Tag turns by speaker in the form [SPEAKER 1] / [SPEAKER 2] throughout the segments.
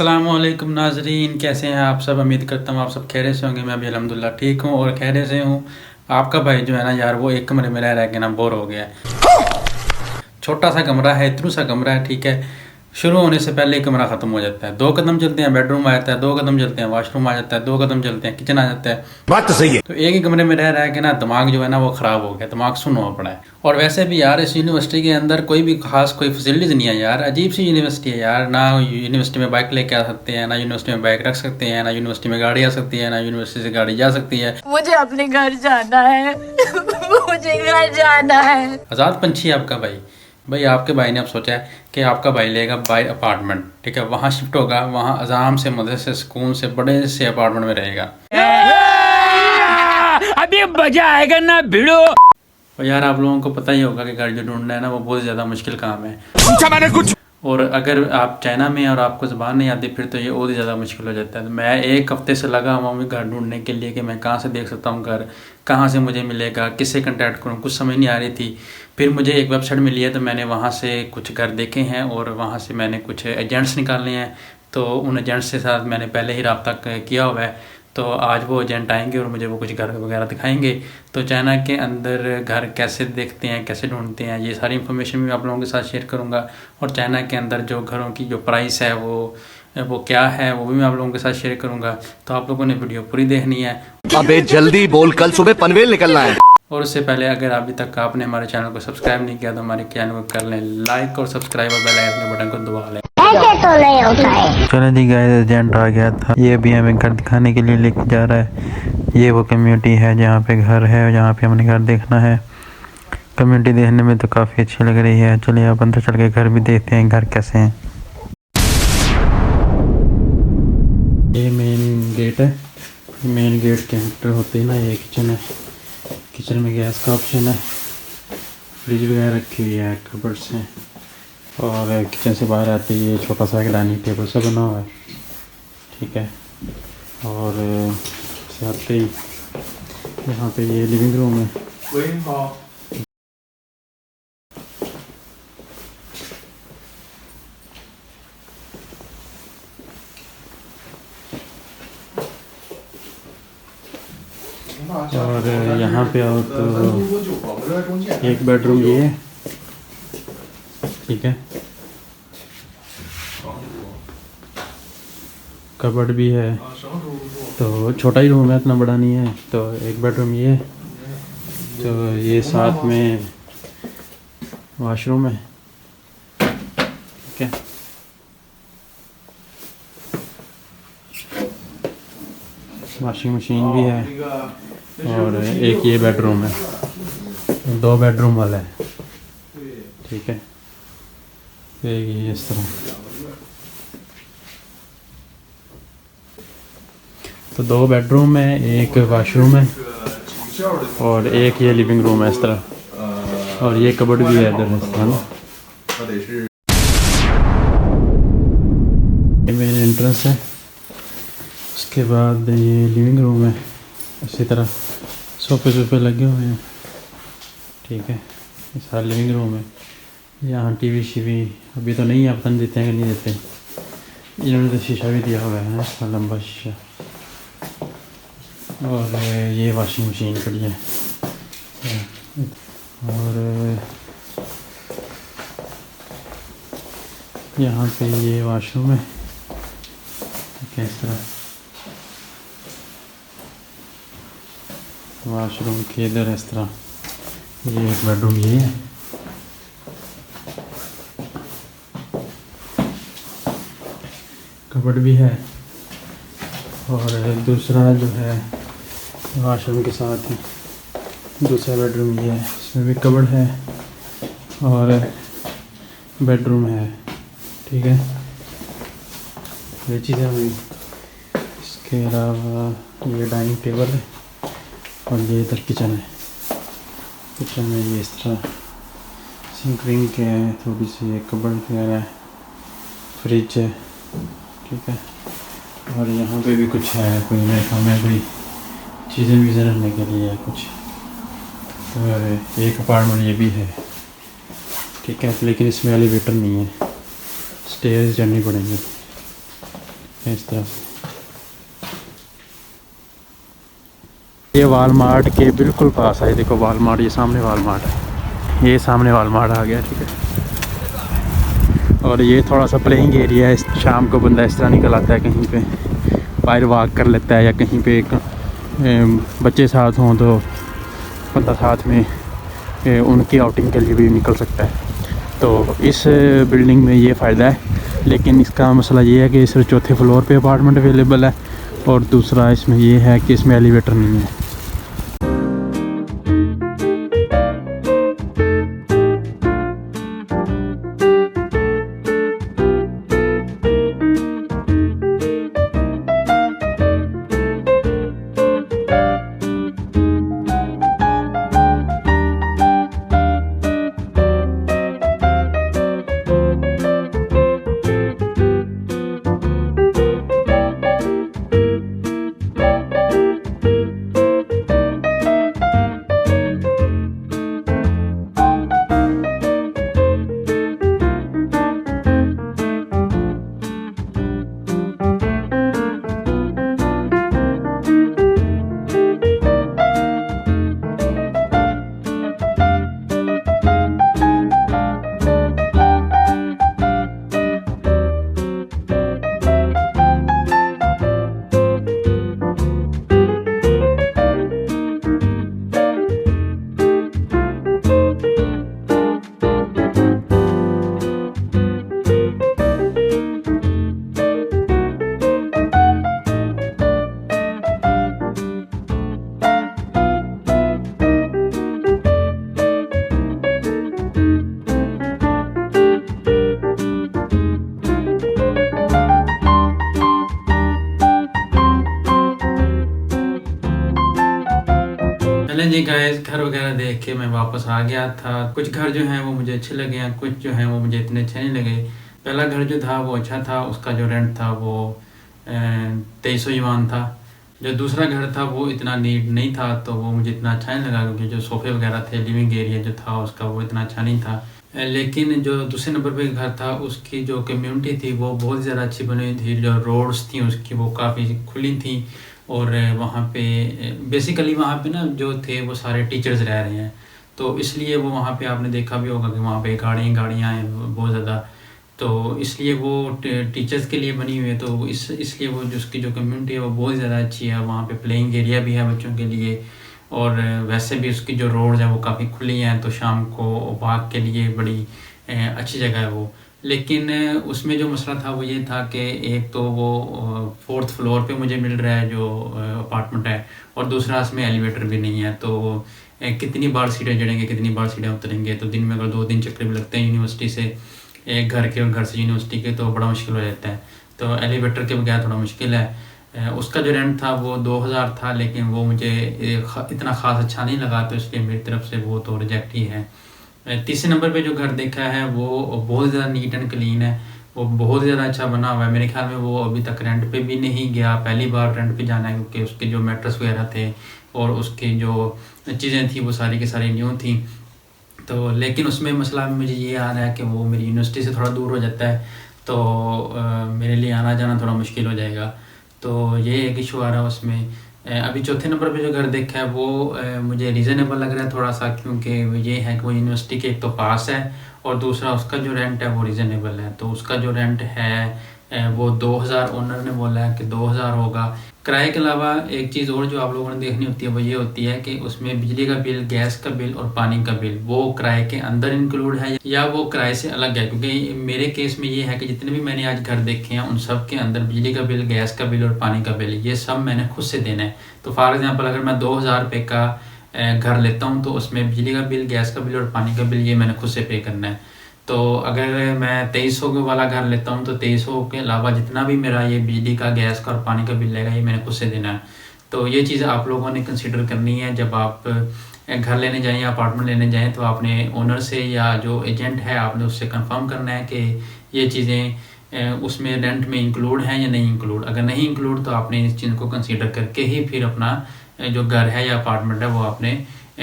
[SPEAKER 1] अस्सलामुअलैकुम नाजरीन, कैसे हैं आप सब। उम्मीद करता हूँ आप सब खैरियत से होंगे। मैं भी अल्हम्दुलिल्लाह ठीक हूँ और खैरियत से हूँ। आपका भाई जो है ना यार, वो एक कमरे में रह रह के ना बोर हो गया है। छोटा सा कमरा है, इतना सा कमरा है, ठीक है। शुरू होने से पहले ही कमरा ख़त्म हो जाता है। 2 कदम चलते हैं बेडरूम आ जाता है, 2 कदम चलते हैं वॉशरूम आ जाता है, 2 कदम चलते हैं किचन आ जाता है।
[SPEAKER 2] बात तो सही है।
[SPEAKER 1] तो एक ही कमरे में रह रह के ना दिमाग जो है ना वो ख़राब हो गया, दिमाग सुन्न हुआ पड़ा है। और वैसे भी यार इस यूनिवर्सिटी के अंदर कोई भी खास कोई फैसिलिटीज़ नहीं है यार। अजीब सी यूनिवर्सिटी है यार। ना यूनिवर्सिटी में बाइक लेके आ सकते हैं, ना यूनिवर्सिटी में बाइक रख सकते हैं, ना यूनिवर्सिटी में गाड़ी आ सकती है, ना यूनिवर्सिटी से गाड़ी जा सकती है।
[SPEAKER 3] मुझे अपने घर जाना है। मुझे घर जाना है।
[SPEAKER 1] आज़ाद पंछी आपका भाई आपके भाई ने अब सोचा है कि आपका भाई लेगा बाई अपार्टमेंट, ठीक है। वहाँ शिफ्ट होगा, वहाँ आराम से मज़े से सुकून से बड़े से अपार्टमेंट में रहेगा।
[SPEAKER 4] अभी मजा आएगा ना भिड़ो।
[SPEAKER 1] और यार आप लोगों को पता ही होगा कि घर जो ढूंढना है ना वो बहुत ज़्यादा मुश्किल काम है।
[SPEAKER 2] पूछा मैंने कुछ।
[SPEAKER 1] और अगर आप चाइना में और आपको ज़बान नहीं आती फिर तो ये और ही ज़्यादा मुश्किल हो जाता है। मैं 1 हफ्ते से लगा हुआ हूँ घर ढूंढने के लिए कि मैं कहाँ से देख सकता हूँ घर, कहाँ से मुझे मिलेगा, किससे कांटेक्ट करूँ, कुछ समझ नहीं आ रही थी। फिर मुझे एक वेबसाइट मिली है तो मैंने वहाँ से कुछ घर देखे हैं और वहाँ से मैंने कुछ एजेंट्स निकालने हैं। तो उन एजेंट्स के साथ मैंने पहले ही रब्ता किया हुआ है। तो आज वो एजेंट आएंगे और मुझे वो कुछ घर वगैरह दिखाएंगे। तो चाइना के अंदर घर कैसे देखते हैं, कैसे ढूंढते हैं, ये सारी इन्फॉर्मेशन भी आप लोगों के साथ शेयर करूंगा। और चाइना के अंदर जो घरों की जो प्राइस है वो क्या है वो भी मैं आप लोगों के साथ शेयर करूंगा। तो आप लोगों ने वीडियो पूरी देखनी है।
[SPEAKER 2] अबे जल्दी बोल, कल सुबह पनवेल निकलना है।
[SPEAKER 1] और उससे पहले अगर अभी तक आपने हमारे चैनल को सब्सक्राइब नहीं किया तो हमारे चैनल को कर लें लाइक और सब्सक्राइब और बेल आइकन के बटन को दबा लें।
[SPEAKER 3] ऐसे तो नहीं होता है।
[SPEAKER 5] चलो जी गाइस, एजेंट आ गया था। ये अभी हमें घर दिखाने के लिए लेके जा रहा है। ये वो कम्युनिटी है जहाँ पे घर है, जहाँ पे हमने घर देखना है। कम्युनिटी देखने में तो काफ़ी अच्छी लग रही है। चलिए आप अंदर चल के घर भी देखते हैं घर कैसे हैं।
[SPEAKER 1] ये मेन गेट है। मेन गेट के एंटर होते ही ना ये किचन है। किचन में गैस का ऑप्शन है, फ्रिज वगैरह रखी हुई है, कबर्ड्स हैं। और किचन से बाहर आते ही ये छोटा सा एक डाइनिंग टेबल सा बना हुआ है, ठीक है। और से आते ही यहाँ पे ये लिविंग रूम है। और यहाँ पे आओ तो एक बेडरूम ये है, ठीक है। कबर्ड भी है, तो छोटा ही रूम है, इतना बड़ा नहीं है। तो एक बेडरूम ये है, तो ये साथ में वॉशरूम है, ठीक है। वॉशिंग मशीन भी है। और एक ये बेडरूम है, 2 बेडरूम वाला है, ठीक है। ये इस तरह, तो 2 बेडरूम है, एक वॉशरूम है और एक ये लिविंग रूम है इस तरह। और ये कबर्ड भी है इधर इस तरह ना। ये मेन एंट्रेंस है। उसके बाद ये लिविंग रूम है, इसी तरह सोफे लगे हुए हैं, ठीक है। ये सारा लिविंग रूम है। यहाँ टीवी शीवी अभी तो नहीं है, पता नहीं देते हैं कि नहीं देते। इन्होंने तो शीशा भी दिया हुआ है, इसका लंबा शीशा। और ये वॉशिंग मशीन पड़ी है। और यहाँ पे ये वॉशरूम है, ठीक है। इस तरह वॉशरूम के इधर इस तरह ये एक बेडरूम ये है। कबर्ड भी है। और दूसरा जो है वॉशरूम के साथ ही दूसरा बेडरूम ये है, इसमें भी कबर्ड है और बेडरूम है, ठीक है। ये चीज़ें हुई। इसके अलावा ये डाइनिंग टेबल है और ये इधर किचन है। किचन में ये इस तरह सिंक विंक है, थोड़ी सी एक कबर्ड वगैरह है, फ्रिज है, ठीक है। और यहाँ पे भी कुछ है, कोई मेरे ख्याल में कोई चीज़ें वीज़ें रखने के लिए है कुछ। और एक अपार्टमेंट ये भी है, ठीक है। लेकिन इसमें एलिवेटर नहीं है, स्टेयर्स चढ़नी पड़ेंगी। इस तरह से। ये वालमार्ट के बिल्कुल पास है, देखो वालमार्ट, ये सामने वालमार्ट है, ये सामने वालमार्ट आ गया, ठीक है। और ये थोड़ा सा प्लेइंग एरिया है, शाम को बंदा इस तरह निकल आता है, कहीं पे बाहर वॉक कर लेता है, या कहीं पे बच्चे साथ हों तो बंदा साथ में उनकी आउटिंग के लिए भी निकल सकता है। तो इस बिल्डिंग में ये फ़ायदा है, लेकिन इसका मसला ये है कि सिर्फ चौथे फ्लोर पे अपार्टमेंट अवेलेबल है, और दूसरा इसमें ये है कि इसमें एलिवेटर नहीं है। चलें जी गाइस, घर वगैरह देख के मैं वापस आ गया था। कुछ घर जो हैं वो मुझे अच्छे लगे हैं, कुछ जो हैं वो मुझे इतने अच्छे नहीं लगे। पहला घर जो था वो अच्छा था, उसका जो रेंट था वो 2300 युआन था। जो दूसरा घर था वो इतना नीट नहीं था, तो वो मुझे इतना अच्छा नहीं लगा, क्योंकि जो सोफ़े वगैरह थे, लिविंग एरिया जो था उसका वो इतना अच्छा नहीं था। लेकिन जो दूसरे नंबर पे घर था उसकी जो कम्युनिटी थी वो बहुत ज़्यादा अच्छी बनी हुई थी। जो रोड्स थी उसकी वो काफ़ी खुली थी, और वहाँ पे बेसिकली वहाँ पे ना जो थे वो सारे टीचर्स रह रहे हैं, तो इसलिए वो वहाँ पे आपने देखा भी होगा कि वहाँ पे गाड़ियाँ हैं बहुत ज़्यादा, तो इसलिए वो टीचर्स के लिए बनी हुई है। तो इसलिए वो जो उसकी जो कम्युनिटी है वो बहुत ज़्यादा अच्छी है। वहाँ पे प्लेइंग एरिया भी है बच्चों के लिए, और वैसे भी उसकी जो रोड्स हैं वो काफ़ी खुली हैं, तो शाम को वॉक के लिए बड़ी अच्छी जगह है वो। लेकिन उसमें जो मसला था वो ये था कि एक तो वो 4th फ्लोर पे मुझे मिल रहा है जो अपार्टमेंट है, और दूसरा उसमें एलिवेटर भी नहीं है। तो कितनी बार सीढ़ियाँ चढ़ेंगे, कितनी बार सीढ़ियाँ उतरेंगे, तो दिन में अगर 2-3 चक्कर भी लगते हैं यूनिवर्सिटी से एक घर के और घर से यूनिवर्सिटी के, तो बड़ा मुश्किल हो जाता है। तो एलिवेटर के बगैर थोड़ा मुश्किल है। उसका जो रेंट था वो 2000 था, लेकिन वो मुझे इतना ख़ास अच्छा नहीं लगा, तो इसलिए मेरी तरफ से वो तो रिजेक्ट ही है। तीसरे नंबर पे जो घर देखा है वो बहुत ज़्यादा नीट एंड क्लीन है, वो बहुत ज़्यादा अच्छा बना हुआ है। मेरे ख्याल में वो अभी तक रेंट पे भी नहीं गया, पहली बार रेंट पे जाना है, क्योंकि उसके जो मैट्रेस वगैरह थे और उसकी जो चीज़ें थी वो सारी की सारी न्यू थी। तो लेकिन उसमें मसला मुझे ये आ रहा है कि वो मेरी यूनिवर्सिटी से थोड़ा दूर हो जाता है, तो मेरे लिए आना जाना थोड़ा मुश्किल हो जाएगा, तो ये एक इशू आ रहा है उसमें। अभी चौथे नंबर पे जो घर देखा है वो मुझे रीज़नेबल लग रहा है थोड़ा सा, क्योंकि ये है कि वो यूनिवर्सिटी के एक तो पास है, और दूसरा उसका जो रेंट है वो रीज़नेबल है। तो उसका जो रेंट है वो 2000 ओनर ने बोला है कि 2000 होगा। किराए के अलावा एक चीज़ और जो आप लोगों ने देखनी होती है वो ये होती है कि उसमें बिजली का बिल, गैस का बिल और पानी का बिल वो किराए के अंदर इंक्लूड है या वो किराए से अलग है। क्योंकि मेरे केस में ये है कि जितने भी मैंने आज घर देखे हैं उन सब के अंदर बिजली का बिल, गैस का बिल और पानी का बिल ये सब मैंने खुद से देना है। तो फॉर एग्जाम्पल अगर मैं 2000 रुपये का घर लेता हूँ तो उसमें बिजली का बिल, गैस का बिल और पानी का बिल ये मैंने खुद से पे करना है। तो अगर मैं 2300 वाला घर लेता हूँ तो 2300 के अलावा जितना भी मेरा ये बिजली का, गैस का और पानी का बिल लगेगा ये मैंने खुद से देना है। तो ये चीज़ आप लोगों ने कंसिडर करनी है जब आप घर लेने जाएं या अपार्टमेंट लेने जाएं, तो आपने ओनर से या जो एजेंट है आपने उससे कंफर्म करना है कि ये चीज़ें उसमें रेंट में इंक्लूड हैं या नहीं इंक्लूड। अगर नहीं इंक्लूड तो आपने इस चीज़ को कंसीडर करके ही फिर अपना जो घर है या अपार्टमेंट है वो आपने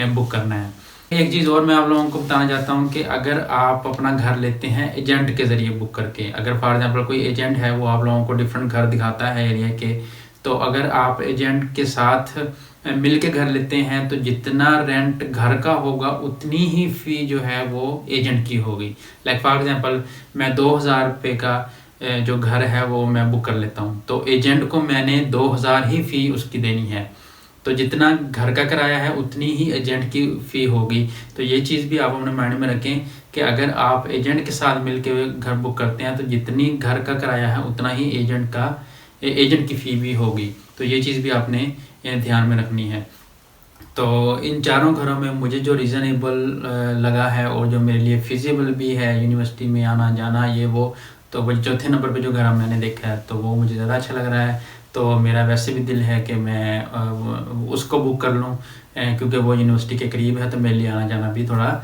[SPEAKER 1] बुक करना है। एक चीज़ और मैं आप लोगों को बताना चाहता हूँ कि अगर आप अपना घर लेते हैं एजेंट के ज़रिए बुक करके, अगर फॉर एग्जांपल कोई एजेंट है वो आप लोगों को डिफरेंट घर दिखाता है एरिया के, तो अगर आप एजेंट के साथ मिल के घर लेते हैं तो जितना रेंट घर का होगा उतनी ही फ़ी जो है वो एजेंट की होगी। लाइक फॉर एग्जांपल मैं 2000 रुपये का जो घर है वो मैं बुक कर लेता हूँ, तो एजेंट को मैंने 2000 ही फ़ी उसकी देनी है। तो जितना घर का किराया है उतनी ही एजेंट की फ़ी होगी। तो ये चीज़ भी आप अपने माइंड में रखें कि अगर आप एजेंट के साथ मिलके घर बुक करते हैं तो जितनी घर का किराया है उतना ही एजेंट की फ़ी भी होगी। तो ये चीज़ भी आपने ध्यान में रखनी है। तो इन चारों घरों में मुझे जो रीज़नेबल लगा है और जो मेरे लिए फिजिबल भी है यूनिवर्सिटी में आना जाना ये वो, तो वही चौथे नंबर पे जो घर मैंने देखा है तो वो मुझे ज़्यादा अच्छा लग रहा है। तो मेरा वैसे भी दिल है कि मैं उसको बुक कर लूँ क्योंकि वो यूनिवर्सिटी के करीब है, तो मेरे लिए आना जाना भी थोड़ा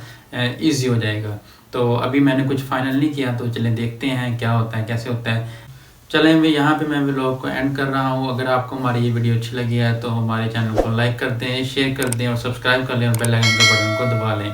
[SPEAKER 1] ईजी हो जाएगा। तो अभी मैंने कुछ फाइनल नहीं किया, तो चलें देखते हैं क्या होता है कैसे होता है। चलें मैं यहाँ पे मैं व्लॉग को एंड कर रहा हूँ। अगर आपको हमारी ये वीडियो अच्छी लगी है तो हमारे चैनल को लाइक कर दें, शेयर कर दें और सब्सक्राइब कर लें और बेल आइकन के बटन को दबा लें।